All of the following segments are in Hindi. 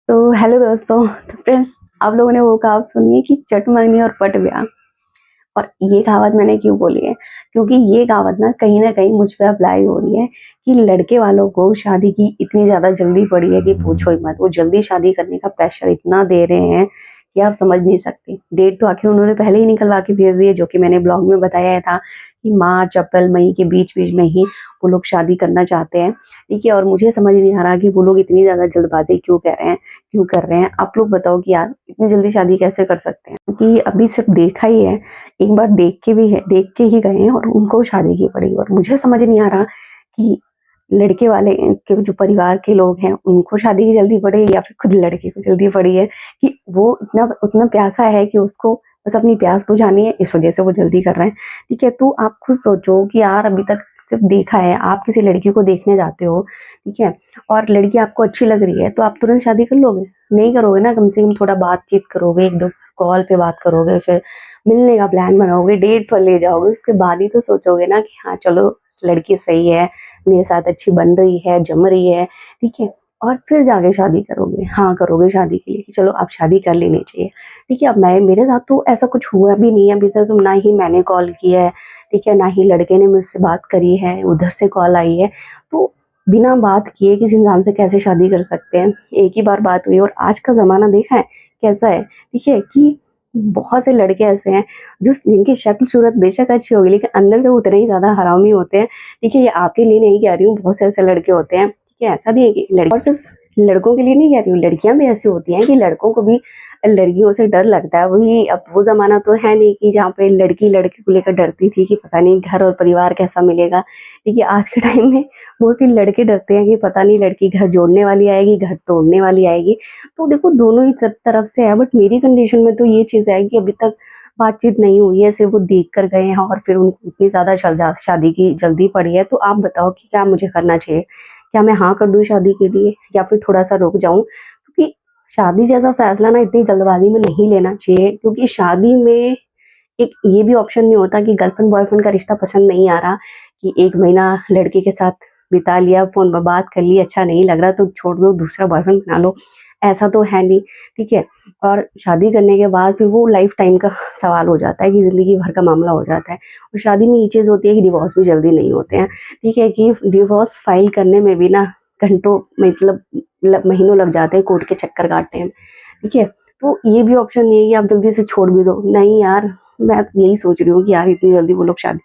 तो हेलो दोस्तों। तो फ्रेंड्स, आप लोगों ने वो कहावत सुनी है कि चट मँगनी और पट ब्याह। और ये कहावत मैंने क्यों बोली है, क्योंकि ये कहावत ना कहीं मुझ पे अप्लाई हो रही है कि लड़के वालों को शादी की इतनी ज़्यादा जल्दी पड़ी है कि पूछो ही मत। वो जल्दी शादी करने का प्रेशर इतना दे रहे हैं कि आप समझ नहीं सकते। डेट तो आखिर उन्होंने पहले ही निकलवा के भेज दी है, जो कि मैंने ब्लॉग में बताया था कि मार्च, अप्रैल, मई के बीच-बीच में ही वो लोग शादी करना चाहते हैं, ठीक है? और मुझे समझ नहीं आ रहा कि वो लोग इतनी ज़्यादा जल्दबाज़ी क्यों कर रहे हैं? आप लोग बताओ कि यार इतनी जल्दी शादी कैसे कर सकते हैं? क्योंकि अभी सिर्फ देखा ही है, एक बार देख के ही गए हैं और उनको शादी की पड़ी। और मुझे समझ नहीं आ रहा कि लड़के वाले के जो परिवार के लोग हैं उनको शादी की जल्दी पड़ी या फिर खुद लड़के को जल्दी पड़ी है कि वो इतना उतना प्यासा है कि उसको बस अपनी प्यास बुझानी है, इस वजह से वो जल्दी कर रहे हैं। ठीक है, तो आप खुद सोचो कि यार अभी तक सिर्फ देखा है, आप किसी लड़की को देखने जाते हो, ठीक है, और लड़की आपको अच्छी लग रही है तो आप तुरंत शादी कर लोगे? नहीं करोगे ना। कम से कम थोड़ा बातचीत करोगे, 1-2 कॉल पे बात करोगे, फिर मिलने का प्लान बनाओगे, डेट पर ले जाओगे, उसके बाद ही तो सोचोगे ना कि हाँ चलो लड़की सही है, मेरे साथ अच्छी बन रही है, जम रही है, ठीक है? और फिर जाके शादी करोगे। हाँ, करोगे शादी के लिए कि चलो अब शादी कर लेनी चाहिए, ठीक है? अब मेरे साथ तो ऐसा कुछ हुआ भी नहीं है अभी तक, ना ही मैंने कॉल किया है, ठीक है? ना ही लड़के ने मुझसे बात करी है, उधर से कॉल आई है। तो बिना बात किए किसी इंसान से कैसे शादी कर सकते हैं? एक ही बार बात हुई और आज का ज़माना देखा है कैसा है, ठीक है? कि बहुत से लड़के ऐसे हैं जो जिनकी शक्ल सूरत बेशक अच्छी होगी लेकिन अंदर से वो उतने ही ज़्यादा हरामी होते हैं, ठीक है? ये आपके लिए नहीं कह रही हूँ, बहुत से ऐसे लड़के होते हैं, ठीक है? ऐसा नहीं है कि लड़के, और सिर्फ लड़कों के लिए नहीं कह रही हूँ, लड़कियाँ भी ऐसी होती हैं कि लड़कों को भी लड़कियों से डर लगता है। वही अब वो ज़माना तो है नहीं कि जहाँ पे लड़की लड़के को लेकर डरती थी कि पता नहीं घर और परिवार कैसा मिलेगा, ठीक है? आज के टाइम में मोस्टली लड़के डरते हैं कि पता नहीं लड़की घर जोड़ने वाली आएगी, घर तोड़ने वाली आएगी। तो देखो दोनों ही तरफ से है, बट मेरी कंडीशन में तो ये चीज़ है कि अभी तक बातचीत नहीं हुई है, सिर्फ वो देख कर गए हैं और फिर उनको इतनी ज़्यादा शादी की जल्दी पड़ी है। तो आप बताओ कि क्या मुझे करना चाहिए? क्या मैं हाँ कर दूँ शादी के लिए या फिर थोड़ा-सा रुक जाऊँ? क्योंकि शादी जैसा फैसला ना इतनी जल्दबाज़ी में नहीं लेना चाहिए, क्योंकि शादी में एक ये भी ऑप्शन नहीं होता कि गर्लफ्रेंड बॉयफ्रेंड का रिश्ता पसंद नहीं आ रहा, कि 1 महीना लड़के के साथ बिता लिया, फ़ोन पर बात कर ली, अच्छा नहीं लग रहा तो छोड़ दो, दूसरा बॉयफ्रेंड बना लो, ऐसा तो है नहीं, ठीक है? और शादी करने के बाद फिर वो लाइफ टाइम का सवाल हो जाता है कि ज़िंदगी भर का मामला हो जाता है। और शादी में ये चीज़ होती है कि डिवोर्स भी जल्दी नहीं होते हैं, ठीक है? कि डिवोर्स फाइल करने में भी ना घंटों मतलब महीनों लग जाते हैं कोर्ट के चक्कर काटने में, ठीक है? तो ये भी ऑप्शन नहीं है कि आप जल्दी से छोड़ भी दो। नहीं यार, मैं तो यही सोच रही हूँ कि यार इतनी जल्दी वो लोग शादी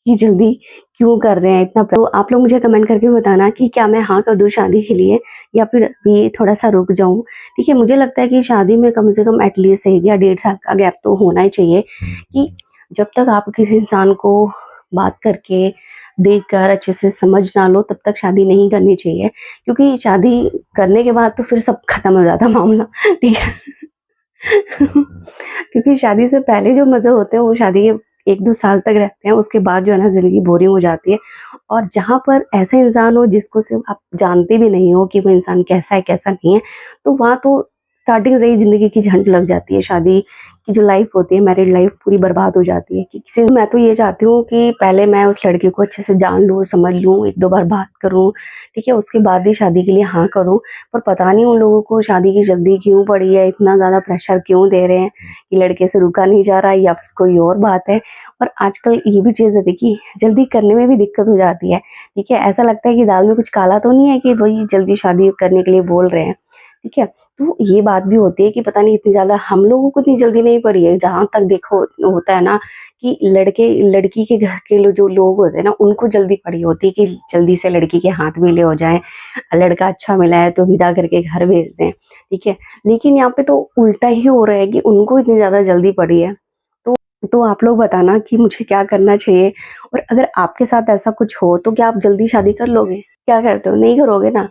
कि जल्दी क्यों कर रहे हैं इतना। तो आप लोग मुझे कमेंट करके बताना कि क्या मैं हाँ कर दूँ शादी के लिए या फिर अभी थोड़ा-सा रुक जाऊँ, ठीक है? मुझे लगता है कि शादी में कम से कम एटलीस्ट 1 या डेढ़ साल का गैप तो होना ही चाहिए कि जब तक आप किसी इंसान को बात करके, देखकर अच्छे से समझ ना लो, तब तक शादी नहीं करनी चाहिए। क्योंकि शादी करने के बाद तो फिर सब खत्म हो जाता है मामला, ठीक है? क्योंकि शादी से पहले जो मज़े होते हैं वो शादी के 1-2 साल तक रहते हैं, उसके बाद जो है ना ज़िंदगी बोरिंग हो जाती है। और जहाँ पर ऐसा इंसान हो जिसको सिर्फ़ आप जानते भी नहीं हो कि वो इंसान कैसा है, कैसा नहीं है, तो वहाँ तो स्टार्टिंग से ही ज़िंदगी की झंड लग जाती है। शादी की जो लाइफ़ होती है, मैरिड लाइफ़ पूरी बर्बाद हो जाती है कि किसी, मैं तो ये चाहती हूँ कि पहले मैं उस लड़के को अच्छे से जान लूँ, समझ लूँ, 1-2 बार बात करूँ, ठीक है? उसके बाद ही शादी के लिए हाँ करूँ। पर पता नहीं उन लोगों को शादी की जल्दी क्यों पड़ी है, इतना ज़्यादा प्रेशर क्यों दे रहे हैं कि लड़के से रुका नहीं जा रहा है या फिर कोई और बात है। और आजकल ये भी चीज़ है देखिए, जल्दी करने में भी दिक्कत हो जाती है, ठीक है? ऐसा लगता है कि दाल में कुछ काला तो नहीं है कि भई जल्दी शादी करने के लिए बोल रहे हैं, ठीक है? तो ये बात भी होती है कि पता नहीं इतनी ज़्यादा हम लोगों को इतनी जल्दी नहीं पड़ी है। जहाँ तक देखो होता है ना कि लड़की के घर के जो लोग होते हैं ना, उनको जल्दी पड़ी होती है कि जल्दी से लड़की के हाथ मिले हो जाएँ, लड़का अच्छा मिला है तो विदा करके घर भेज दें, ठीक है? लेकिन यहाँ पे तो उल्टा ही हो रहा है कि उनको इतनी ज़्यादा जल्दी पड़ी है। तो आप लोग बताना कि मुझे क्या करना चाहिए? और अगर आपके साथ ऐसा कुछ हो तो क्या आप जल्दी शादी कर लोगे? क्या कहते हो? नहीं करोगे ना?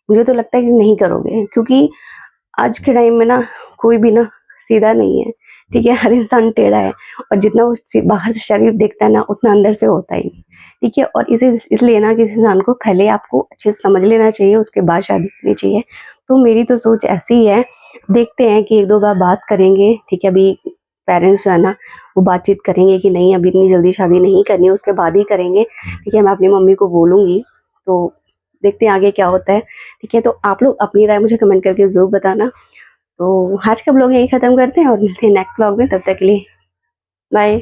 मुझे तो लगता है कि नहीं करोगे, क्योंकि आज के टाइम में ना कोई भी ना सीधा नहीं है, ठीक है? हर इंसान टेढ़ा है और जितना वो बाहर से शरीफ दिखता है ना, उतना अंदर से होता ही नहीं, ठीक है? और इसलिए ना किसी इंसान को पहले आपको अच्छे से समझ लेना चाहिए, उसके बाद शादी करनी चाहिए। तो मेरी तो सोच ऐसी ही है, देखते हैं कि 1-2 बार बात करेंगे, ठीक है? अभी पेरेंट्स जो है ना, वो बातचीत करेंगे कि नहीं अभी इतनी जल्दी शादी नहीं करनी है, उसके बाद ही करेंगे, ठीक है? मैं अपनी मम्मी को बोलूँगी, तो देखते हैं आगे क्या होता है। ठीक है, तो आप लोग अपनी राय मुझे कमेंट करके ज़रूर बताना। तो आज का ब्लॉग यहीं ख़त्म करते हैं और मिलते हैं नेक्स्ट ब्लॉग में, तब तक के लिए बाय।